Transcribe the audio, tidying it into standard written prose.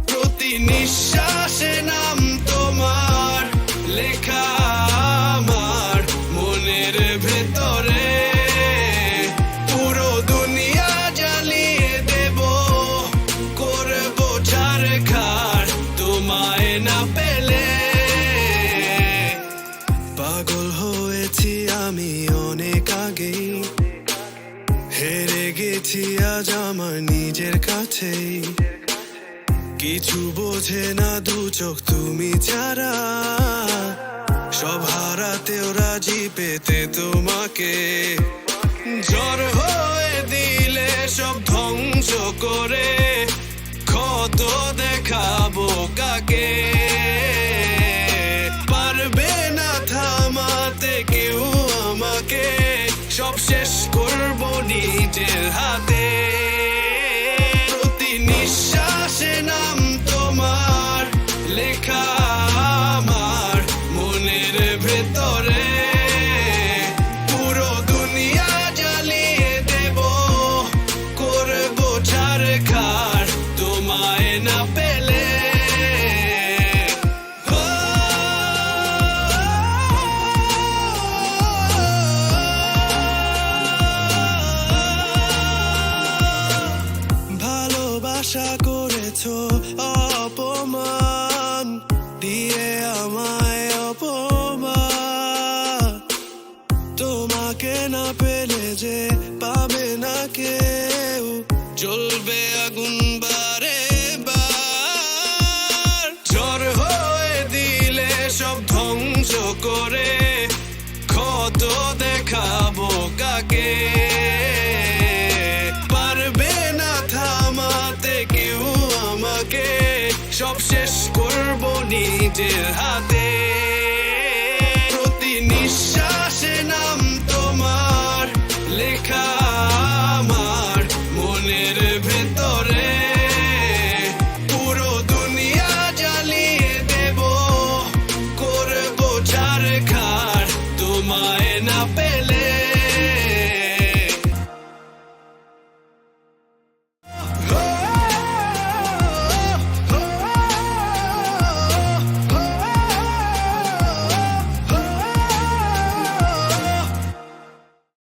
প্রতি নিঃশ্বাসে নাম তোমার লেখা আমার মনের ভেতরে। পুরো দুনিয়া জ্বালিয়ে দেব, করব ছারখার তোমায় না পেলে। পাগল হয়েছি আমি অনেক আগেই, হেরে গেছি আজ আমার নিজের কাছেই। কিছু বোঝে না দু চোখ তুমি ছাড়া, সব হারাতেও রাজি পেতে তোমাকে। ঝড় হয়ে দিলে সব ধ্বংস করে, ক্ষত দেখাবো কাকে। পারবে না থামাতে কেউ আমাকে, সব শেষ করবো নিজের হাতে। প্রতি নিঃশ্বাসে নাম তোমার লেখা আমার মনের ভেতরে। পুরো দুনিয়া জ্বালিয়ে দেব, করব ছারখার তোমায় না পেলে। ভালোবাসা করেছো অপমান দিয়ে আমায়, অপমান। তোমাকে না পেলে যে পাবে না কেউ, জ্বলবে আগুন বারে বার। ঝড় হয়ে দিলে সব ধ্বংস করে, ক্ষত দেখাবো কাকে। পারবে না থামাতে কেউ আমাকে, সব শেষ করবো নিজের হাতে।